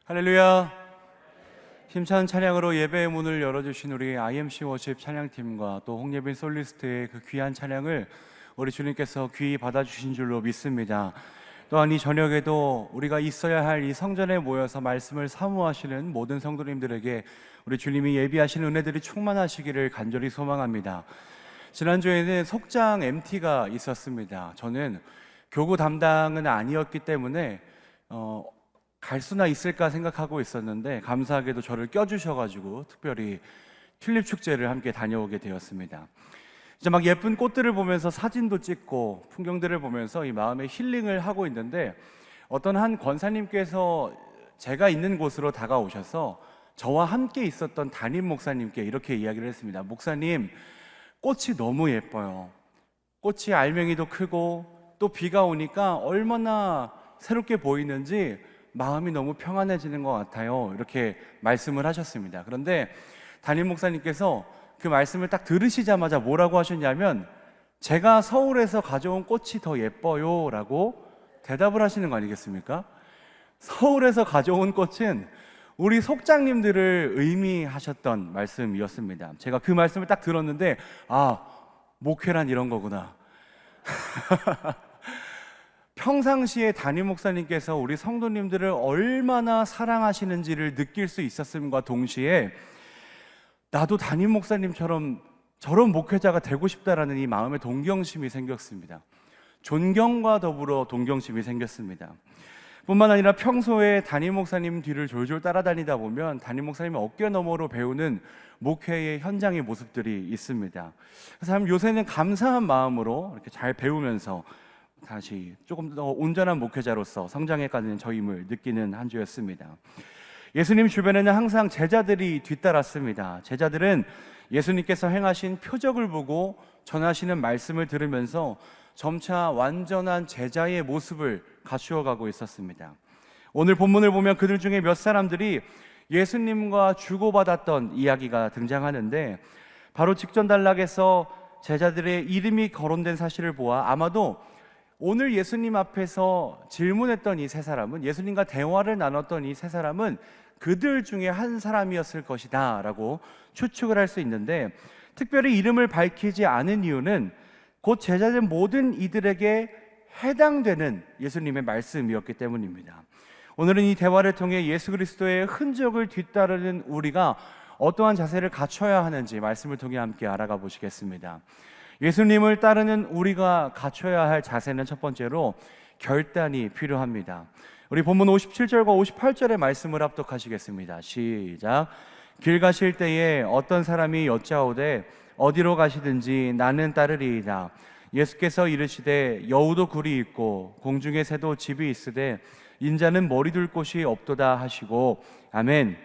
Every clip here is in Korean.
할렐루야. 힘찬 찬양으로 예배의 문을 열어주신 우리 IMC 워십 찬양팀과 또 홍예빈 솔리스트의 그 귀한 찬양을 우리 주님께서 귀히 받아주신 줄로 믿습니다. 또한 이 저녁에도 우리가 있어야 할 이 성전에 모여서 말씀을 사모하시는 모든 성도님들에게 우리 주님이 예비하신 은혜들이 충만하시기를 간절히 소망합니다. 지난주에는 속장 MT가 있었습니다. 저는 교구 담당은 아니었기 때문에 갈 수나 있을까 생각하고 있었는데 감사하게도 저를 껴주셔가지고 특별히 튤립 축제를 함께 다녀오게 되었습니다. 이제 막 예쁜 꽃들을 보면서 사진도 찍고 풍경들을 보면서 이 마음의 힐링을 하고 있는데 어떤 한 권사님께서 제가 있는 곳으로 다가오셔서 저와 함께 있었던 담임 목사님께 이렇게 이야기를 했습니다. 목사님, 꽃이 너무 예뻐요. 꽃이 알맹이도 크고 또 비가 오니까 얼마나 새롭게 보이는지 마음이 너무 평안해지는 것 같아요. 이렇게 말씀을 하셨습니다. 그런데 담임 목사님께서 그 말씀을 딱 들으시자마자 뭐라고 하셨냐면 제가 서울에서 가져온 꽃이 더 예뻐요 라고 대답을 하시는 거 아니겠습니까? 서울에서 가져온 꽃은 우리 속장님들을 의미하셨던 말씀이었습니다. 제가 그 말씀을 딱 들었는데 목회란 이런 거구나. 평상시에 담임 목사님께서 우리 성도님들을 얼마나 사랑하시는지를 느낄 수 있었음과 동시에 나도 담임 목사님처럼 저런 목회자가 되고 싶다라는 이 마음의 동경심이 생겼습니다. 존경과 더불어 동경심이 생겼습니다. 뿐만 아니라 평소에 담임 목사님 뒤를 졸졸 따라다니다 보면 담임 목사님의 어깨 너머로 배우는 목회의 현장의 모습들이 있습니다. 그래서 요새는 감사한 마음으로 이렇게 잘 배우면서 다시 조금 더 온전한 목회자로서 성장해가는 저임을 느끼는 한 주였습니다. 예수님 주변에는 항상 제자들이 뒤따랐습니다. 제자들은 예수님께서 행하신 표적을 보고 전하시는 말씀을 들으면서 점차 완전한 제자의 모습을 갖추어가고 있었습니다. 오늘 본문을 보면 그들 중에 몇 사람들이 예수님과 주고받았던 이야기가 등장하는데 바로 직전 단락에서 제자들의 이름이 거론된 사실을 보아 아마도 오늘 예수님 앞에서 질문했던 이 세 사람은, 예수님과 대화를 나눴던 이 세 사람은 그들 중에 한 사람이었을 것이다 라고 추측을 할 수 있는데, 특별히 이름을 밝히지 않은 이유는 곧 제자들 모든 이들에게 해당되는 예수님의 말씀이었기 때문입니다. 오늘은 이 대화를 통해 예수 그리스도의 흔적을 뒤따르는 우리가 어떠한 자세를 갖춰야 하는지 말씀을 통해 함께 알아가 보시겠습니다. 예수님을 따르는 우리가 갖춰야 할 자세는 첫 번째로 결단이 필요합니다. 우리 본문 57절과 58절의 말씀을 합독하시겠습니다. 시작. 길 가실 때에 어떤 사람이 여짜오되 어디로 가시든지 나는 따르리이다. 예수께서 이르시되 여우도 굴이 있고 공중의 새도 집이 있으되 인자는 머리 둘 곳이 없도다 하시고 아멘.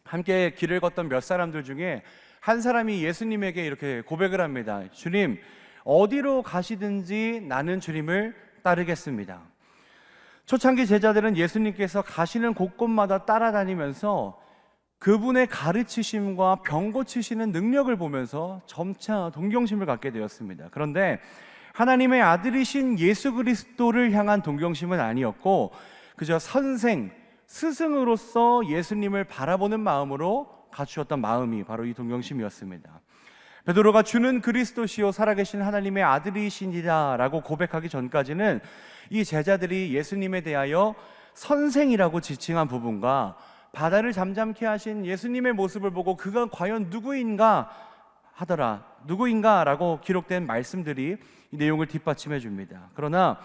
함께 길을 걷던 몇 사람들 중에 한 사람이 예수님에게 이렇게 고백을 합니다. 주님, 어디로 가시든지 나는 주님을 따르겠습니다. 초창기 제자들은 예수님께서 가시는 곳곳마다 따라다니면서 그분의 가르치심과 병 고치시는 능력을 보면서 점차 동경심을 갖게 되었습니다. 그런데 하나님의 아들이신 예수 그리스도를 향한 동경심은 아니었고 그저 선생, 스승으로서 예수님을 바라보는 마음으로 갖추었던 마음이 바로 이 동경심이었습니다. 베드로가 주는 그리스도시요 살아계신 하나님의 아들이시니라 라고 고백하기 전까지는 이 제자들이 예수님에 대하여 선생이라고 지칭한 부분과 바다를 잠잠케 하신 예수님의 모습을 보고 그가 과연 누구인가 라고 기록된 말씀들이 이 내용을 뒷받침해 줍니다. 그러나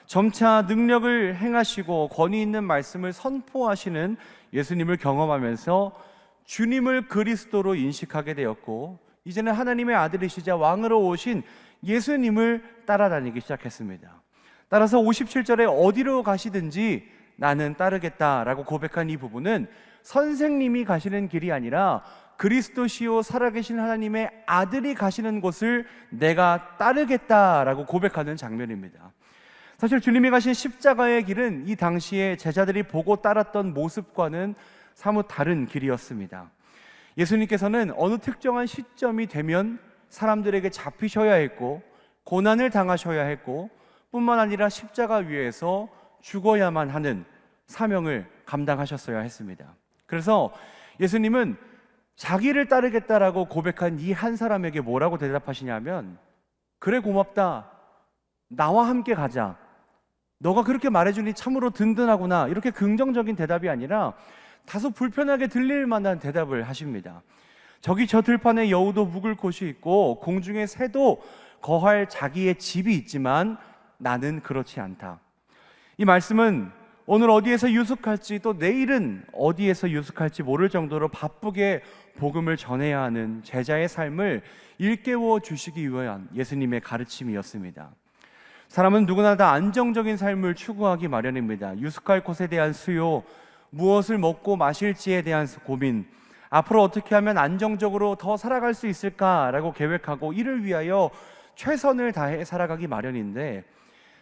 점차 능력을 행하시고 권위 있는 말씀을 선포하시는 예수님을 경험하면서 주님을 그리스도로 인식하게 되었고 이제는 하나님의 아들이시자 왕으로 오신 예수님을 따라다니기 시작했습니다. 따라서 57절에 어디로 가시든지 나는 따르겠다라고 고백한 이 부분은 선생님이 가시는 길이 아니라 그리스도시요 살아계신 하나님의 아들이 가시는 곳을 내가 따르겠다라고 고백하는 장면입니다. 사실 주님이 가신 십자가의 길은 이 당시에 제자들이 보고 따랐던 모습과는 사뭇 다른 길이었습니다. 예수님께서는 어느 특정한 시점이 되면 사람들에게 잡히셔야 했고 고난을 당하셔야 했고 뿐만 아니라 십자가 위에서 죽어야만 하는 사명을 감당하셨어야 했습니다. 그래서 예수님은 자기를 따르겠다라고 고백한 이 한 사람에게 뭐라고 대답하시냐면, 그래 고맙다, 나와 함께 가자, 너가 그렇게 말해주니 참으로 든든하구나, 이렇게 긍정적인 대답이 아니라 다소 불편하게 들릴 만한 대답을 하십니다. 저기 저 들판에 여우도 묵을 곳이 있고 공중에 새도 거할 자기의 집이 있지만 나는 그렇지 않다. 이 말씀은 오늘 어디에서 유숙할지, 또 내일은 어디에서 유숙할지 모를 정도로 바쁘게 복음을 전해야 하는 제자의 삶을 일깨워 주시기 위한 예수님의 가르침이었습니다. 사람은 누구나 다 안정적인 삶을 추구하기 마련입니다. 유숙할 곳에 대한 수요, 무엇을 먹고 마실지에 대한 고민, 앞으로 어떻게 하면 안정적으로 더 살아갈 수 있을까라고 계획하고 이를 위하여 최선을 다해 살아가기 마련인데,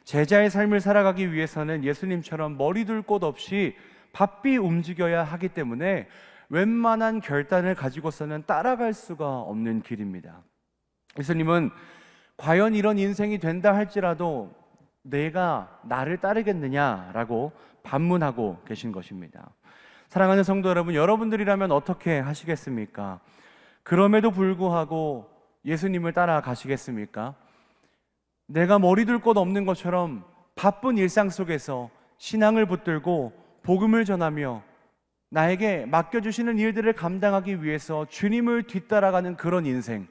제자의 삶을 살아가기 위해서는 예수님처럼 머리 둘 곳 없이 바삐 움직여야 하기 때문에 웬만한 결단을 가지고서는 따라갈 수가 없는 길입니다. 예수님은 과연 이런 인생이 된다 할지라도 내가 나를 따르겠느냐라고 반문하고 계신 것입니다. 사랑하는 성도 여러분, 여러분들이라면 어떻게 하시겠습니까? 그럼에도 불구하고 예수님을 따라가시겠습니까? 내가 머리 둘 곳 없는 것처럼 바쁜 일상 속에서 신앙을 붙들고 복음을 전하며 나에게 맡겨주시는 일들을 감당하기 위해서 주님을 뒤따라가는 그런 인생,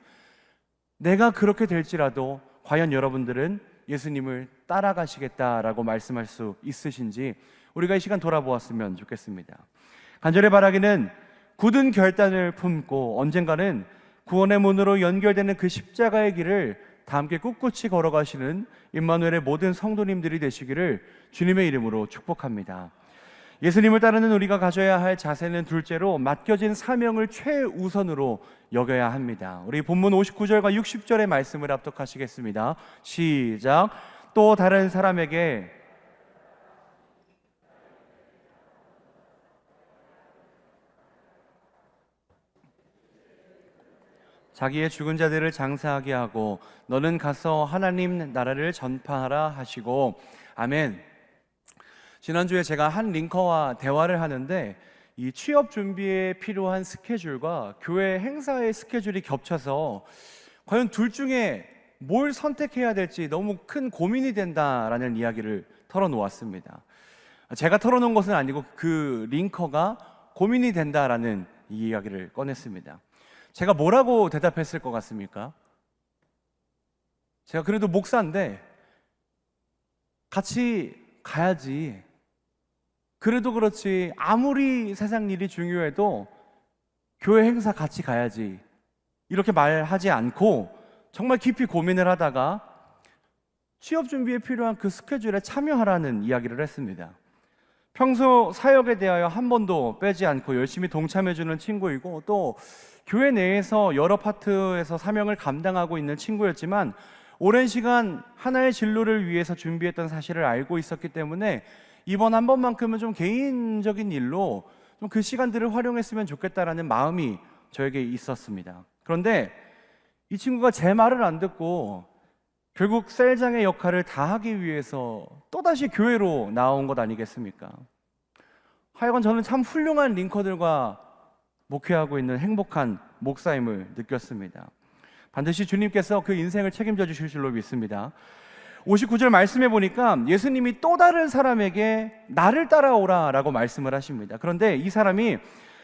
내가 그렇게 될지라도 과연 여러분들은 예수님을 따라가시겠다라고 말씀할 수 있으신지 우리가 이 시간 돌아보았으면 좋겠습니다. 간절히 바라기는 굳은 결단을 품고 언젠가는 구원의 문으로 연결되는 그 십자가의 길을 다 함께 꿋꿋이 걸어가시는 임마누엘의 모든 성도님들이 되시기를 주님의 이름으로 축복합니다. 예수님을 따르는 우리가 가져야 할 자세는 둘째로 맡겨진 사명을 최우선으로 여겨야 합니다. 우리 본문 59절과 60절의 말씀을 합독하시겠습니다. 시작. 또 다른 사람에게 자기의 죽은 자들을 장사하게 하고 너는 가서 하나님 나라를 전파하라 하시고. 아멘. 지난주에 제가 한 링커와 대화를 하는데 이 취업 준비에 필요한 스케줄과 교회 행사의 스케줄이 겹쳐서 과연 둘 중에 뭘 선택해야 될지 너무 큰 고민이 된다라는 이야기를 털어놓았습니다. 제가 털어놓은 것은 아니고 그 링커가 고민이 된다라는 이 이야기를 꺼냈습니다. 제가 뭐라고 대답했을 것 같습니까? 제가 그래도 목사인데 같이 가야지, 그래도 그렇지 아무리 세상 일이 중요해도 교회 행사 같이 가야지, 이렇게 말하지 않고 정말 깊이 고민을 하다가 취업 준비에 필요한 그 스케줄에 참여하라는 이야기를 했습니다. 평소 사역에 대하여 한 번도 빼지 않고 열심히 동참해주는 친구이고 또 교회 내에서 여러 파트에서 사명을 감당하고 있는 친구였지만 오랜 시간 하나의 진로를 위해서 준비했던 사실을 알고 있었기 때문에 이번 한 번만큼은 좀 개인적인 일로 좀 그 시간들을 활용했으면 좋겠다라는 마음이 저에게 있었습니다. 그런데 이 친구가 제 말을 안 듣고 결국 셀장의 역할을 다하기 위해서 또다시 교회로 나온 것 아니겠습니까? 하여간 저는 참 훌륭한 링커들과 목회하고 있는 행복한 목사임을 느꼈습니다. 반드시 주님께서 그 인생을 책임져 주실 줄로 믿습니다. 59절 말씀해 보니까 예수님이 또 다른 사람에게 나를 따라오라 라고 말씀을 하십니다. 그런데 이 사람이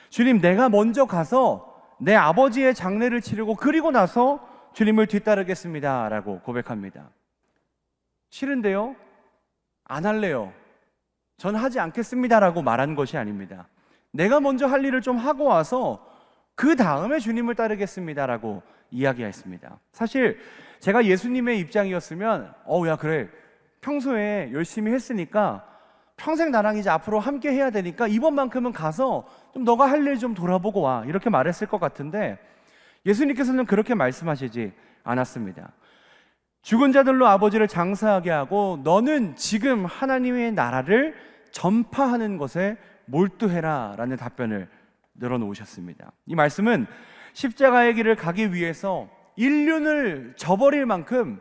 주님, 내가 먼저 가서 내 아버지의 장례를 치르고 그리고 나서 주님을 뒤따르겠습니다 라고 고백합니다. 싫은데요? 안 할래요. 전 하지 않겠습니다 라고 말한 것이 아닙니다. 내가 먼저 할 일을 좀 하고 와서 그 다음에 주님을 따르겠습니다 라고 이야기했습니다. 사실 제가 예수님의 입장이었으면 야 그래, 평소에 열심히 했으니까 평생 나랑 이제 앞으로 함께 해야 되니까 이번만큼은 가서 좀 너가 할 일 좀 돌아보고 와, 이렇게 말했을 것 같은데 예수님께서는 그렇게 말씀하시지 않았습니다. 죽은 자들로 아버지를 장사하게 하고 너는 지금 하나님의 나라를 전파하는 것에 몰두해라 라는 답변을 늘어놓으셨습니다. 이 말씀은 십자가의 길을 가기 위해서 인륜을 저버릴 만큼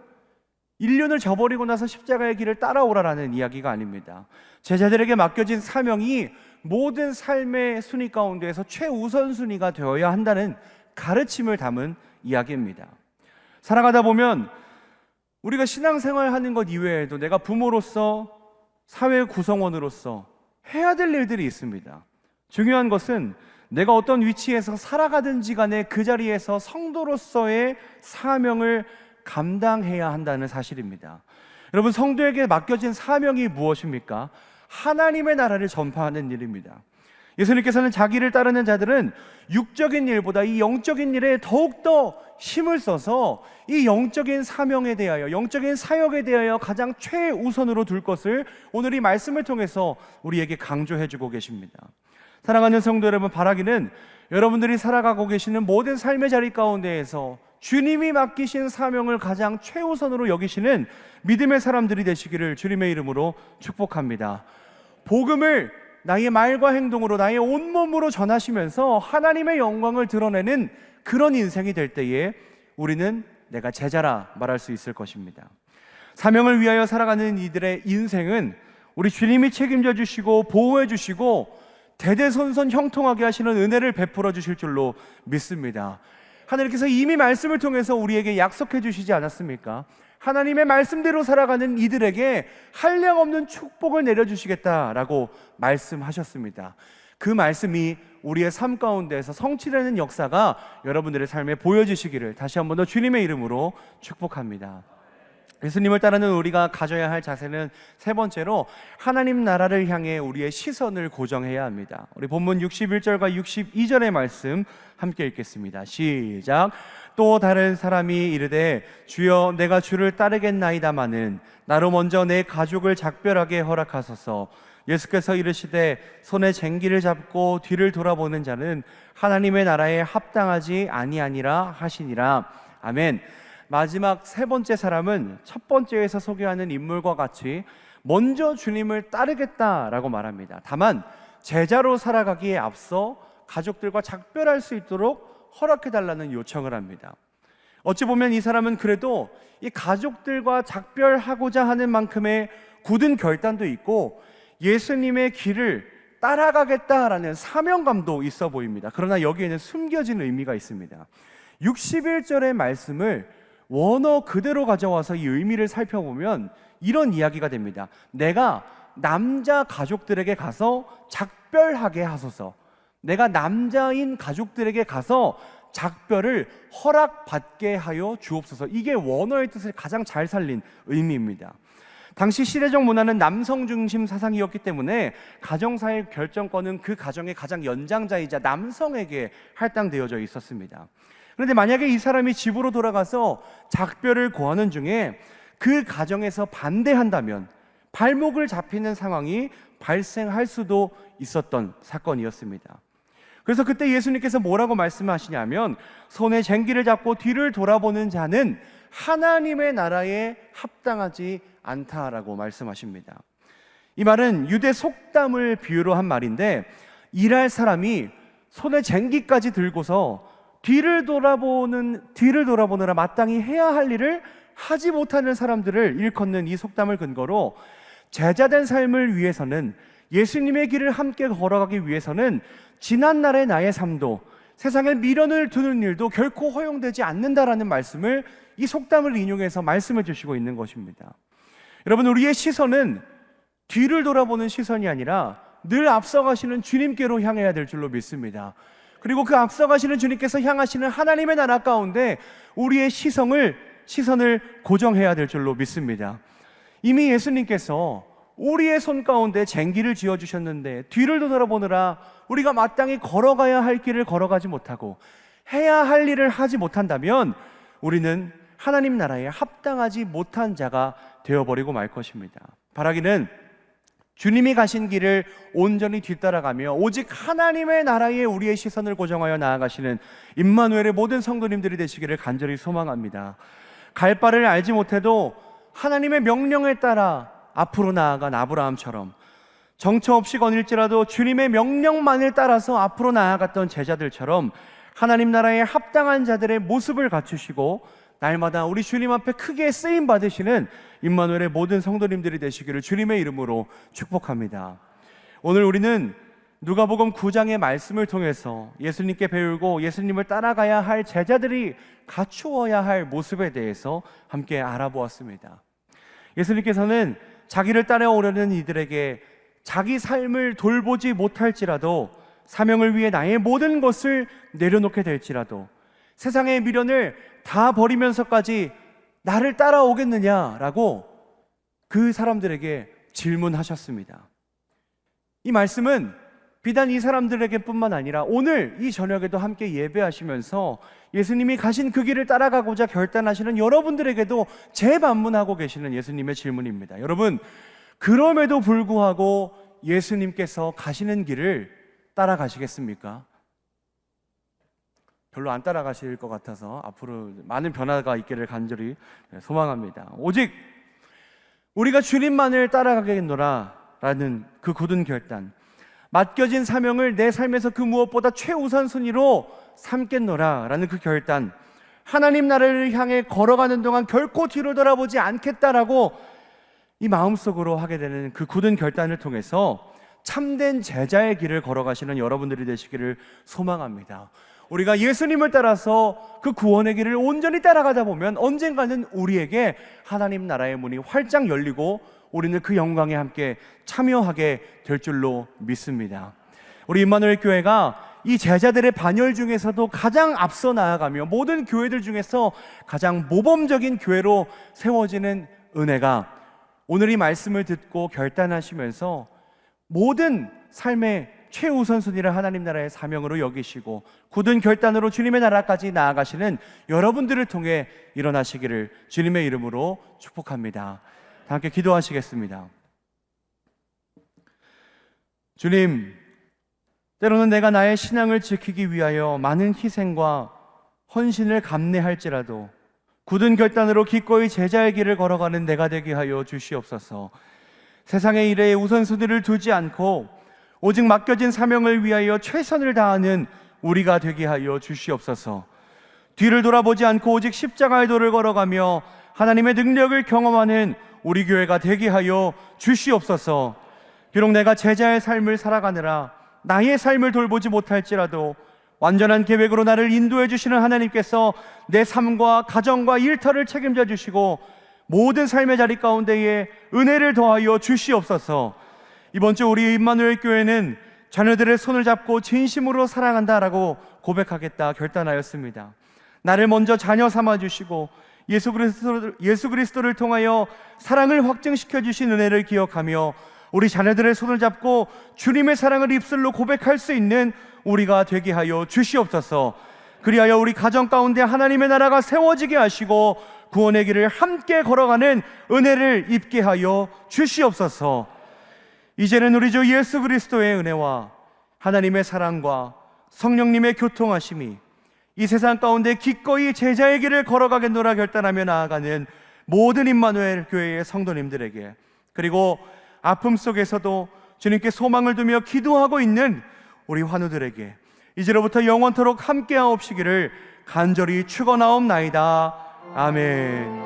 인륜을 저버리고 나서 십자가의 길을 따라오라라는 이야기가 아닙니다. 제자들에게 맡겨진 사명이 모든 삶의 순위 가운데에서 최우선순위가 되어야 한다는 가르침을 담은 이야기입니다. 살아가다 보면 우리가 신앙생활하는 것 이외에도 내가 부모로서, 사회 구성원으로서 해야 될 일들이 있습니다. 중요한 것은 내가 어떤 위치에서 살아가든지 간에 그 자리에서 성도로서의 사명을 감당해야 한다는 사실입니다. 여러분, 성도에게 맡겨진 사명이 무엇입니까? 하나님의 나라를 전파하는 일입니다. 예수님께서는 자기를 따르는 자들은 육적인 일보다 이 영적인 일에 더욱더 힘을 써서 이 영적인 사명에 대하여, 영적인 사역에 대하여 가장 최우선으로 둘 것을 오늘 이 말씀을 통해서 우리에게 강조해주고 계십니다. 사랑하는 성도 여러분, 바라기는 여러분들이 살아가고 계시는 모든 삶의 자리 가운데에서 주님이 맡기신 사명을 가장 최우선으로 여기시는 믿음의 사람들이 되시기를 주님의 이름으로 축복합니다. 복음을 나의 말과 행동으로, 나의 온몸으로 전하시면서 하나님의 영광을 드러내는 그런 인생이 될 때에 우리는 내가 제자라 말할 수 있을 것입니다. 사명을 위하여 살아가는 이들의 인생은 우리 주님이 책임져 주시고 보호해 주시고 대대손손 형통하게 하시는 은혜를 베풀어 주실 줄로 믿습니다. 하나님께서 이미 말씀을 통해서 우리에게 약속해 주시지 않았습니까? 하나님의 말씀대로 살아가는 이들에게 한량없는 축복을 내려주시겠다라고 말씀하셨습니다. 그 말씀이 우리의 삶 가운데에서 성취되는 역사가 여러분들의 삶에 보여지시기를 다시 한 번 더 주님의 이름으로 축복합니다. 예수님을 따르는 우리가 가져야 할 자세는 세 번째로 하나님 나라를 향해 우리의 시선을 고정해야 합니다. 우리 본문 61절과 62절의 말씀 함께 읽겠습니다. 시작. 또 다른 사람이 이르되 주여 내가 주를 따르겠나이다마는 나로 먼저 내 가족을 작별하게 허락하소서. 예수께서 이르시되 손에 쟁기를 잡고 뒤를 돌아보는 자는 하나님의 나라에 합당하지 아니하니라 하시니라. 아멘. 마지막 세 번째 사람은 첫 번째에서 소개하는 인물과 같이 먼저 주님을 따르겠다라고 말합니다. 다만 제자로 살아가기에 앞서 가족들과 작별할 수 있도록 허락해달라는 요청을 합니다. 어찌 보면 이 사람은 그래도 이 가족들과 작별하고자 하는 만큼의 굳은 결단도 있고 예수님의 길을 따라가겠다라는 사명감도 있어 보입니다. 그러나 여기에는 숨겨진 의미가 있습니다. 61절의 말씀을 원어 그대로 가져와서 이 의미를 살펴보면 이런 이야기가 됩니다. 내가 남자 가족들에게 가서 작별하게 하소서. 내가 남자인 가족들에게 가서 작별을 허락받게 하여 주옵소서. 이게 원어의 뜻을 가장 잘 살린 의미입니다. 당시 시대적 문화는 남성 중심 사상이었기 때문에 가정사의 결정권은 그 가정의 가장 연장자이자 남성에게 할당되어져 있었습니다. 그런데 만약에 이 사람이 집으로 돌아가서 작별을 고하는 중에 그 가정에서 반대한다면 발목을 잡히는 상황이 발생할 수도 있었던 사건이었습니다. 그래서 그때 예수님께서 뭐라고 말씀하시냐면 손에 쟁기를 잡고 뒤를 돌아보는 자는 하나님의 나라에 합당하지 않다라고 말씀하십니다. 이 말은 유대 속담을 비유로 한 말인데 일할 사람이 손에 쟁기까지 들고서 뒤를 돌아보느라 마땅히 해야 할 일을 하지 못하는 사람들을 일컫는 이 속담을 근거로 제자된 삶을 위해서는, 예수님의 길을 함께 걸어가기 위해서는 지난날의 나의 삶도, 세상에 미련을 두는 일도 결코 허용되지 않는다라는 말씀을 이 속담을 인용해서 말씀해 주시고 있는 것입니다. 여러분, 우리의 시선은 뒤를 돌아보는 시선이 아니라 늘 앞서가시는 주님께로 향해야 될 줄로 믿습니다. 그리고 그 앞서가시는 주님께서 향하시는 하나님의 나라 가운데 우리의 시선을 고정해야 될 줄로 믿습니다. 이미 예수님께서 우리의 손 가운데 쟁기를 쥐어주셨는데 뒤를 돌아보느라 우리가 마땅히 걸어가야 할 길을 걸어가지 못하고 해야 할 일을 하지 못한다면 우리는 하나님 나라에 합당하지 못한 자가 되어버리고 말 것입니다. 바라기는 주님이 가신 길을 온전히 뒤따라가며 오직 하나님의 나라에 우리의 시선을 고정하여 나아가시는 임마누엘의 모든 성도님들이 되시기를 간절히 소망합니다. 갈 바를 알지 못해도 하나님의 명령에 따라 앞으로 나아간 아브라함처럼 정처 없이 거닐지라도 주님의 명령만을 따라서 앞으로 나아갔던 제자들처럼 하나님 나라에 합당한 자들의 모습을 갖추시고 날마다 우리 주님 앞에 크게 쓰임 받으시는 임마누엘의 모든 성도님들이 되시기를 주님의 이름으로 축복합니다. 오늘 우리는 누가복음 9장의 말씀을 통해서 예수님께 배우고 예수님을 따라가야 할 제자들이 갖추어야 할 모습에 대해서 함께 알아보았습니다. 예수님께서는 자기를 따라오려는 이들에게 자기 삶을 돌보지 못할지라도, 사명을 위해 나의 모든 것을 내려놓게 될지라도, 세상의 미련을 다 버리면서까지 나를 따라오겠느냐라고 그 사람들에게 질문하셨습니다. 이 말씀은 비단 이 사람들에게 뿐만 아니라 오늘 이 저녁에도 함께 예배하시면서 예수님이 가신 그 길을 따라가고자 결단하시는 여러분들에게도 재반문하고 계시는 예수님의 질문입니다. 여러분, 그럼에도 불구하고 예수님께서 가시는 길을 따라가시겠습니까? 별로 안 따라가실 것 같아서 앞으로 많은 변화가 있기를 간절히 소망합니다. 오직 우리가 주님만을 따라가겠노라 라는 그 굳은 결단, 맡겨진 사명을 내 삶에서 그 무엇보다 최우선 순위로 삼겠노라 라는 그 결단, 하나님 나라를 향해 걸어가는 동안 결코 뒤로 돌아보지 않겠다라고 이 마음속으로 하게 되는 그 굳은 결단을 통해서 참된 제자의 길을 걸어가시는 여러분들이 되시기를 소망합니다. 우리가 예수님을 따라서 그 구원의 길을 온전히 따라가다 보면 언젠가는 우리에게 하나님 나라의 문이 활짝 열리고 우리는 그 영광에 함께 참여하게 될 줄로 믿습니다. 우리 임마누엘 교회가 이 제자들의 반열 중에서도 가장 앞서 나아가며 모든 교회들 중에서 가장 모범적인 교회로 세워지는 은혜가 오늘 이 말씀을 듣고 결단하시면서 모든 삶의 최우선순위를 하나님 나라의 사명으로 여기시고 굳은 결단으로 주님의 나라까지 나아가시는 여러분들을 통해 일어나시기를 주님의 이름으로 축복합니다. 함께 기도하시겠습니다. 주님, 때로는 내가 나의 신앙을 지키기 위하여 많은 희생과 헌신을 감내할지라도 굳은 결단으로 기꺼이 제자의 길을 걸어가는 내가 되게 하여 주시옵소서. 세상의 일에 우선순위를 두지 않고 오직 맡겨진 사명을 위하여 최선을 다하는 우리가 되게 하여 주시옵소서. 뒤를 돌아보지 않고 오직 십자가의 도를 걸어가며 하나님의 능력을 경험하는 우리 교회가 되게 하여 주시옵소서. 비록 내가 제자의 삶을 살아가느라 나의 삶을 돌보지 못할지라도 완전한 계획으로 나를 인도해 주시는 하나님께서 내 삶과 가정과 일터를 책임져 주시고 모든 삶의 자리 가운데에 은혜를 더하여 주시옵소서. 이번 주 우리 임마누엘 교회는 자녀들의 손을 잡고 진심으로 사랑한다라고 고백하겠다 결단하였습니다. 나를 먼저 자녀 삼아 주시고 예수 그리스도를 통하여 사랑을 확증시켜 주신 은혜를 기억하며 우리 자녀들의 손을 잡고 주님의 사랑을 입술로 고백할 수 있는 우리가 되게 하여 주시옵소서. 그리하여 우리 가정 가운데 하나님의 나라가 세워지게 하시고 구원의 길을 함께 걸어가는 은혜를 입게 하여 주시옵소서. 이제는 우리 주 예수 그리스도의 은혜와 하나님의 사랑과 성령님의 교통하심이 이 세상 가운데 기꺼이 제자의 길을 걸어가겠노라 결단하며 나아가는 모든 임마누엘 교회의 성도님들에게, 그리고 아픔 속에서도 주님께 소망을 두며 기도하고 있는 우리 환우들에게 이제로부터 영원토록 함께하옵시기를 간절히 축원하옵나이다. 아멘.